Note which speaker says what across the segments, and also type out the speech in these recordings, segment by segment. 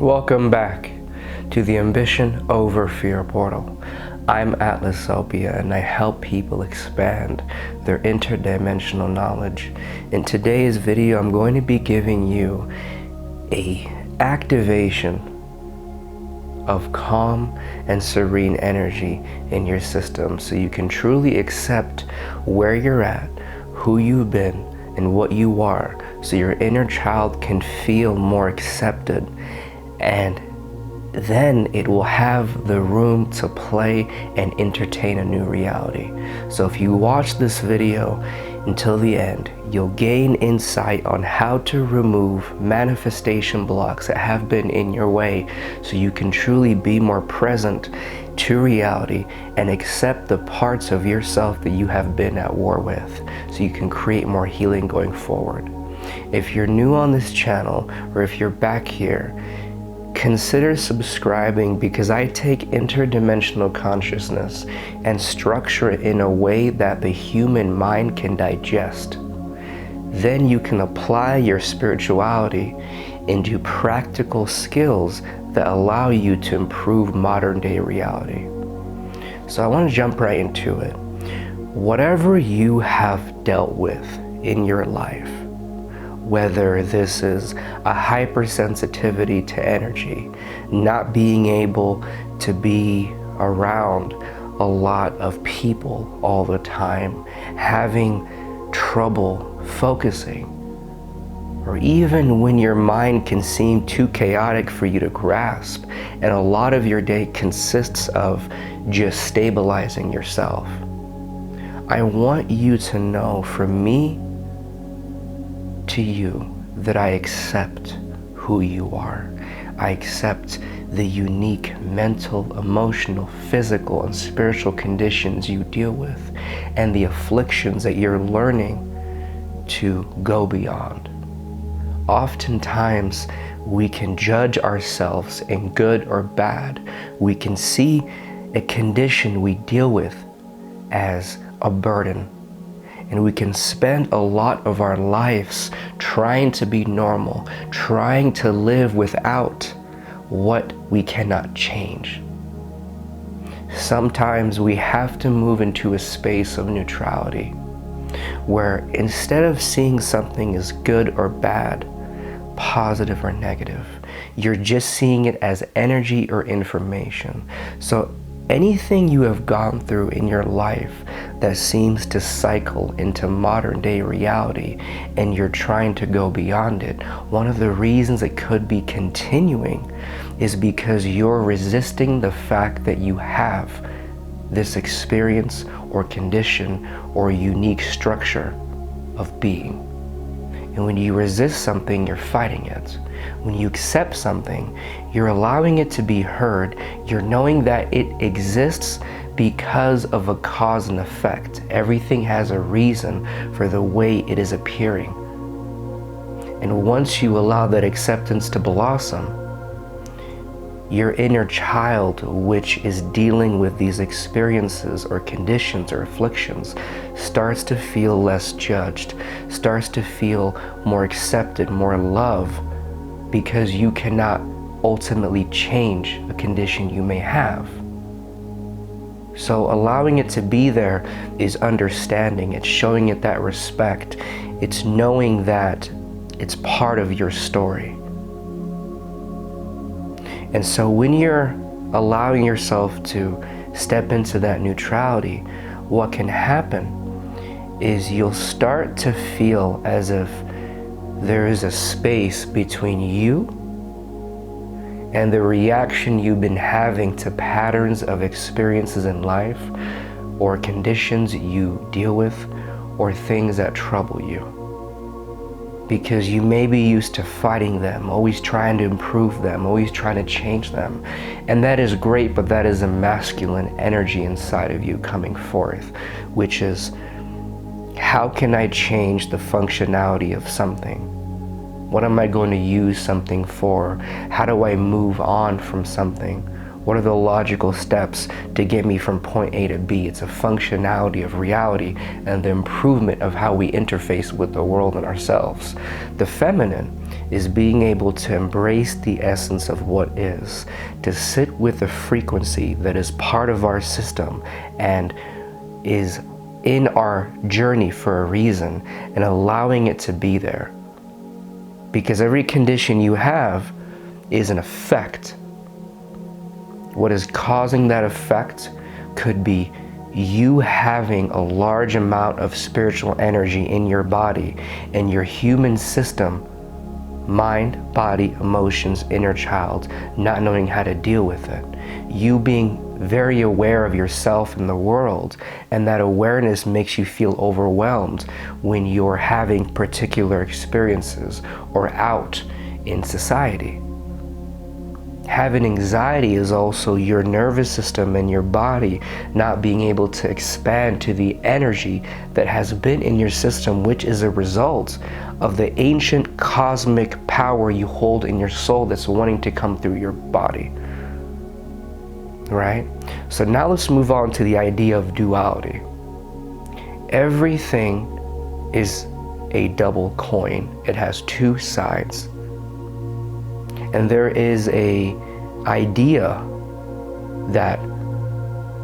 Speaker 1: Welcome back to the Ambition Over Fear portal. I'm Atlas Salpia and I help people expand their interdimensional knowledge. In today's video, I'm going to be giving you a activation of calm and serene energy in your system so you can truly accept where you're at, who you've been, and what you are, so your inner child can feel more accepted, and then it will have the room to play and entertain a new reality. So if you watch this video until the end, you'll gain insight on how to remove manifestation blocks that have been in your way so you can truly be more present to reality and accept the parts of yourself that you have been at war with, so you can create more healing going forward. If you're new on this channel, or if you're back here, consider subscribing, because I take interdimensional consciousness and structure it in a way that the human mind can digest. Then you can apply your spirituality into practical skills that allow you to improve modern day reality. So I want to jump right into it. Whatever you have dealt with in your life, whether this is a hypersensitivity to energy, not being able to be around a lot of people all the time, having trouble focusing, or even when your mind can seem too chaotic for you to grasp, and a lot of your day consists of just stabilizing yourself. I want you to know, from me to you, that I accept who you are. I accept the unique mental, emotional, physical, and spiritual conditions you deal with, and the afflictions that you're learning to go beyond. Oftentimes, we can judge ourselves in good or bad. We can see a condition we deal with as a burden, and we can spend a lot of our lives trying to be normal, trying to live without what we cannot change. Sometimes we have to move into a space of neutrality, where instead of seeing something as good or bad, positive or negative, you're just seeing it as energy or information. So anything you have gone through in your life that seems to cycle into modern day reality and you're trying to go beyond it, one of the reasons it could be continuing is because you're resisting the fact that you have this experience or condition or unique structure of being. And when you resist something, you're fighting it. When you accept something, you're allowing it to be heard. You're knowing that it exists because of a cause and effect. Everything has a reason for the way it is appearing. And once you allow that acceptance to blossom, your inner child, which is dealing with these experiences or conditions or afflictions, starts to feel less judged, starts to feel more accepted, more love, because you cannot ultimately change a condition you may have. So allowing it to be there is understanding. It's showing it that respect. It's knowing that it's part of your story. And so when you're allowing yourself to step into that neutrality, what can happen is you'll start to feel as if there is a space between you and the reaction you've been having to patterns of experiences in life, or conditions you deal with, or things that trouble you. Because you may be used to fighting them, always trying to improve them, always trying to change them. And that is great, but that is a masculine energy inside of you coming forth, which is, how can I change the functionality of something? What am I going to use something for? How do I move on from something? What are the logical steps to get me from point A to B? It's a functionality of reality and the improvement of how we interface with the world and ourselves. The feminine is being able to embrace the essence of what is, to sit with a frequency that is part of our system and is in our journey for a reason, and allowing it to be there. Because every condition you have is an effect. What is causing that effect could be you having a large amount of spiritual energy in your body, and your human system, mind, body, emotions, inner child, not knowing how to deal with it. You being very aware of yourself and the world, and that awareness makes you feel overwhelmed when you're having particular experiences or out in society. Having anxiety is also your nervous system and your body not being able to expand to the energy that has been in your system, which is a result of the ancient cosmic power you hold in your soul that's wanting to come through your body. Right? So now let's move on to the idea of duality. Everything is a double coin. It has two sides. And there is a idea that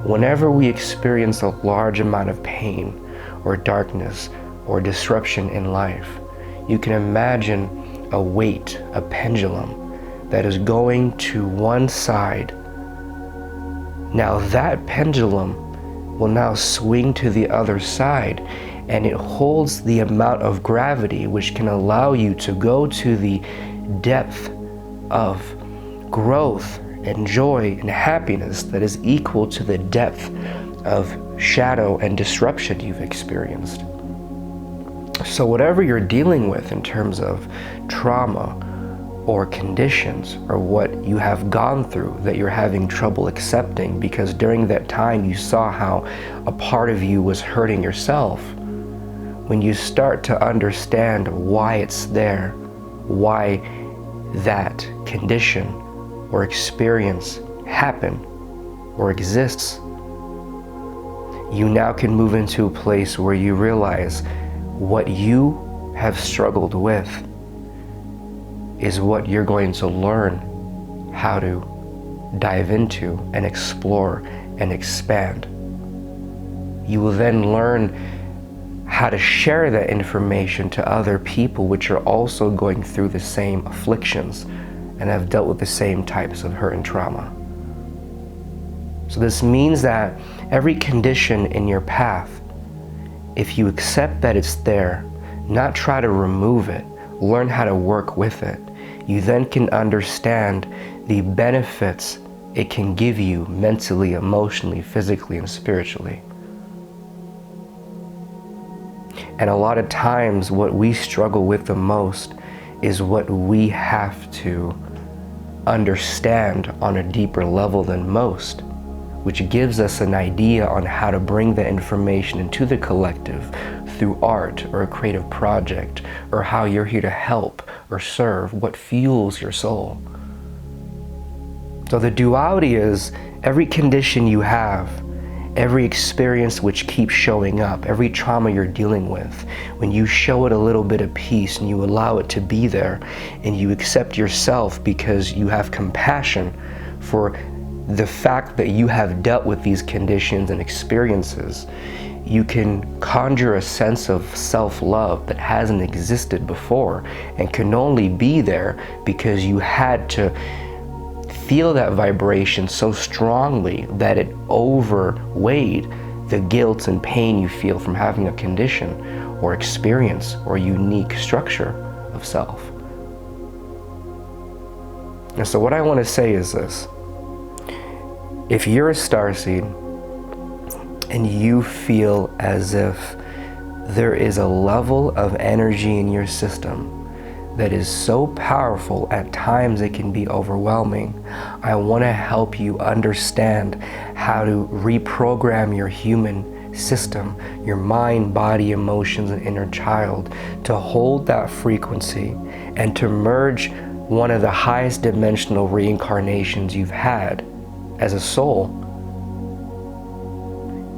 Speaker 1: whenever we experience a large amount of pain or darkness or disruption in life, you can imagine a weight, a pendulum that is going to one side. Now that pendulum will now swing to the other side, and it holds the amount of gravity which can allow you to go to the depth of growth and joy and happiness that is equal to the depth of shadow and disruption you've experienced. So whatever you're dealing with in terms of trauma or conditions, or what you have gone through that you're having trouble accepting because during that time you saw how a part of you was hurting yourself, when you start to understand why it's there, why that condition or experience happened or exists, you now can move into a place where you realize what you have struggled with is what you're going to learn how to dive into and explore and expand. You will then learn how to share that information to other people which are also going through the same afflictions and have dealt with the same types of hurt and trauma. So this means that every condition in your path, if you accept that it's there, not try to remove it, learn how to work with it, you then can understand the benefits it can give you mentally, emotionally, physically, and spiritually. And a lot of times what we struggle with the most is what we have to understand on a deeper level than most, which gives us an idea on how to bring the information into the collective through art or a creative project, or how you're here to help or serve, what fuels your soul. So the duality is every condition you have, every experience which keeps showing up, every trauma you're dealing with, when you show it a little bit of peace and you allow it to be there and you accept yourself because you have compassion for the fact that you have dealt with these conditions and experiences, you can conjure a sense of self-love that hasn't existed before and can only be there because you had to feel that vibration so strongly that it overweighed the guilt and pain you feel from having a condition or experience or unique structure of self. And so what I want to say is this. If you're a starseed and you feel as if there is a level of energy in your system that is so powerful, at times it can be overwhelming, I want to help you understand how to reprogram your human system, your mind, body, emotions, and inner child to hold that frequency and to merge one of the highest dimensional reincarnations you've had as a soul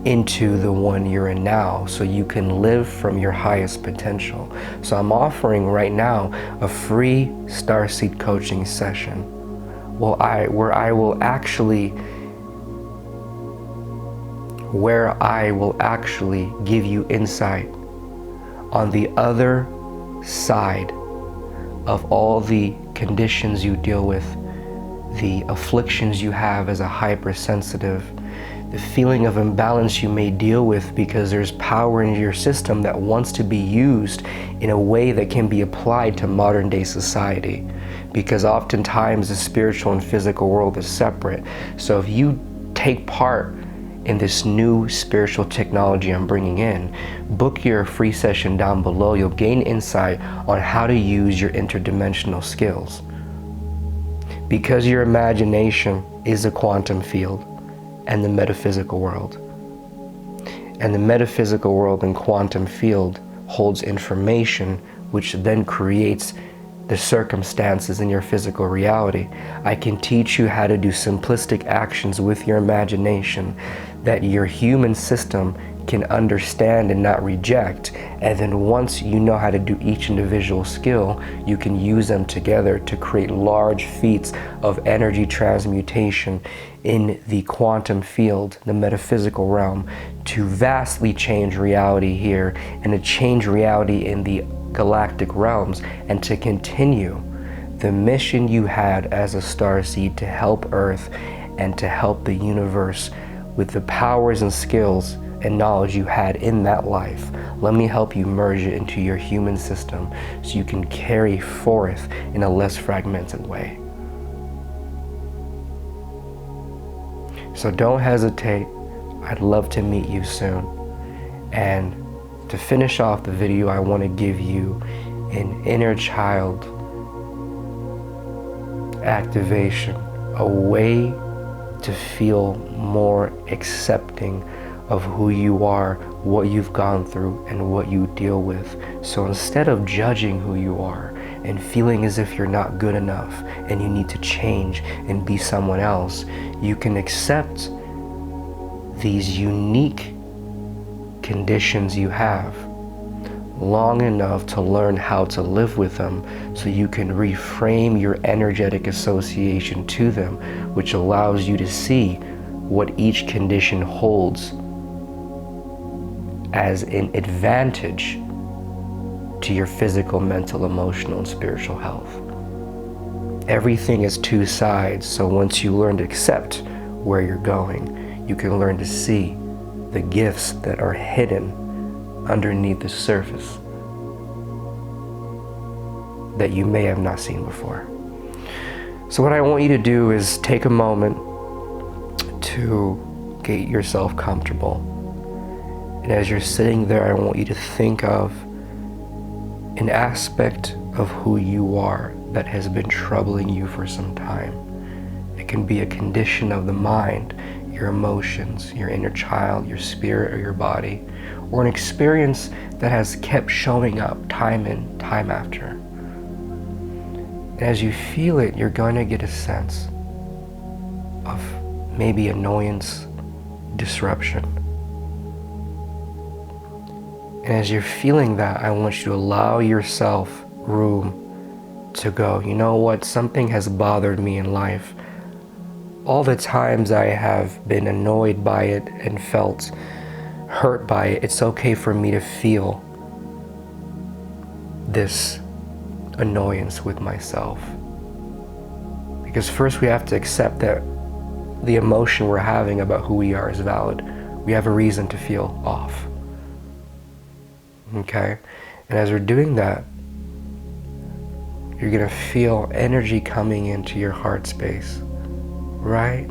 Speaker 1: into the one you're in now, so you can live from your highest potential. So I'm offering right now a free Starseed coaching session where I will actually give you insight on the other side of all the conditions you deal with, the afflictions you have as a hypersensitive, the feeling of imbalance you may deal with because there's power in your system that wants to be used in a way that can be applied to modern day society. Because oftentimes the spiritual and physical world is separate. So if you take part in this new spiritual technology I'm bringing in, book your free session down below. You'll gain insight on how to use your interdimensional skills. Because your imagination is a quantum field and the metaphysical world. And the metaphysical world and quantum field holds information which then creates the circumstances in your physical reality. I can teach you how to do simplistic actions with your imagination that your human system can understand and not reject. And then once you know how to do each individual skill, you can use them together to create large feats of energy transmutation in the quantum field, the metaphysical realm, to vastly change reality here and to change reality in the galactic realms, and to continue the mission you had as a starseed to help Earth and to help the universe with the powers and skills and knowledge you had in that life. Let me help you merge it into your human system so you can carry forth in a less fragmented way. So don't hesitate. I'd love to meet you soon. And to finish off the video, I want to give you an inner child activation, a way to feel more accepting of who you are, what you've gone through, and what you deal with. So instead of judging who you are and feeling as if you're not good enough and you need to change and be someone else, you can accept these unique conditions you have long enough to learn how to live with them, so you can reframe your energetic association to them, which allows you to see what each condition holds as an advantage to your physical, mental, emotional, and spiritual health. Everything is two sides, so once you learn to accept where you're going, you can learn to see the gifts that are hidden underneath the surface that you may have not seen before. So what I want you to do is take a moment to get yourself comfortable. And as you're sitting there, I want you to think of an aspect of who you are that has been troubling you for some time. It can be a condition of the mind, your emotions, your inner child, your spirit, or your body, or an experience that has kept showing up time in, time after. And as you feel it, you're going to get a sense of maybe annoyance, disruption. And as you're feeling that, I want you to allow yourself room to go, you know what, something has bothered me in life. All the times I have been annoyed by it and felt hurt by it, it's okay for me to feel this annoyance with myself. Because first we have to accept that the emotion we're having about who we are is valid. We have a reason to feel off. Okay? And as we're doing that, you're going to feel energy coming into your heart space right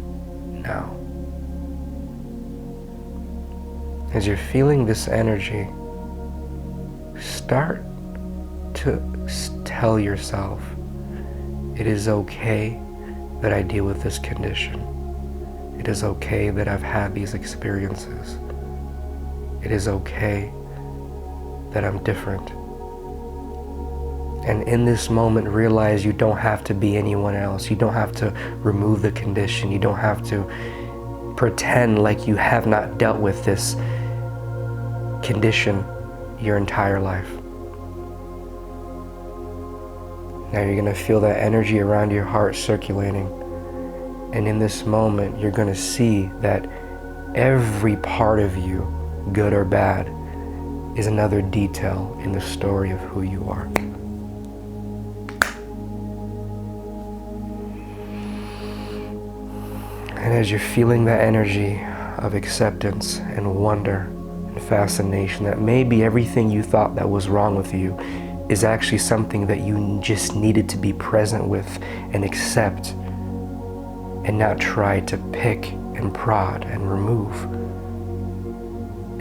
Speaker 1: now. As you're feeling this energy, start to tell yourself, it is okay that I deal with this condition. It is okay that I've had these experiences. It is okay that I'm different. And in this moment, realize you don't have to be anyone else. You don't have to remove the condition. You don't have to pretend like you have not dealt with this condition your entire life. Now you're going to feel that energy around your heart circulating. And in this moment, you're going to see that every part of you, good or bad, is another detail in the story of who you are. And as you're feeling that energy of acceptance and wonder and fascination, that maybe everything you thought that was wrong with you is actually something that you just needed to be present with and accept, and not try to pick and prod and remove.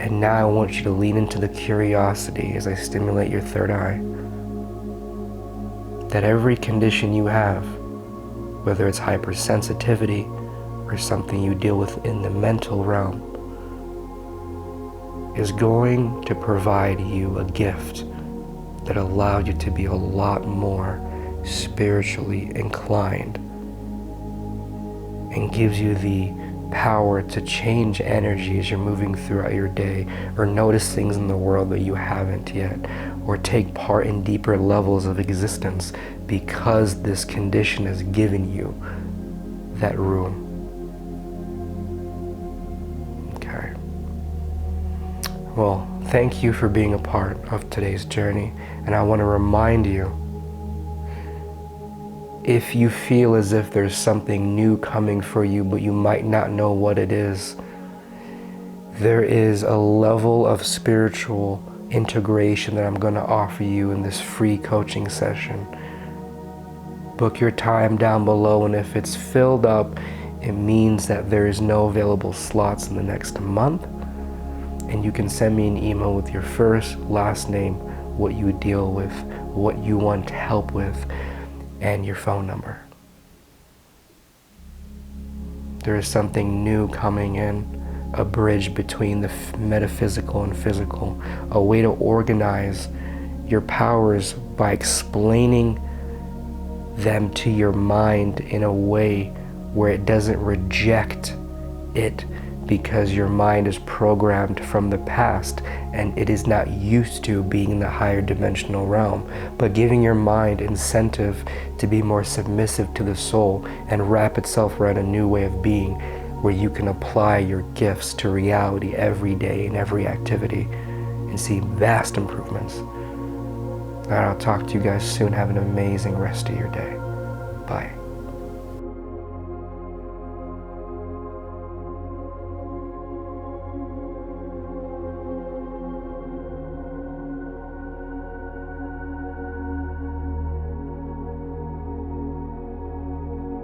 Speaker 1: And now I want you to lean into the curiosity as I stimulate your third eye, that every condition you have, whether it's hypersensitivity or something you deal with in the mental realm, is going to provide you a gift that allowed you to be a lot more spiritually inclined, and gives you the power to change energy as you're moving throughout your day, or notice things in the world that you haven't yet, or take part in deeper levels of existence, because this condition has given you that room. Okay. Well, thank you for being a part of today's journey, and I want to remind you, if you feel as if there's something new coming for you, but you might not know what it is, there is a level of spiritual integration that I'm going to offer you in this free coaching session. Book your time down below, and if it's filled up, it means that there is no available slots in the next month. And you can send me an email with your first, last name, what you deal with, what you want help with, and your phone number. There is something new coming in, a bridge between the metaphysical and physical, a way to organize your powers by explaining them to your mind in a way where it doesn't reject it, because your mind is programmed from the past and it is not used to being in the higher dimensional realm, but giving your mind incentive to be more submissive to the soul and wrap itself around a new way of being, where you can apply your gifts to reality every day in every activity and see vast improvements. All right, I'll talk to you guys soon. Have an amazing rest of your day. Bye.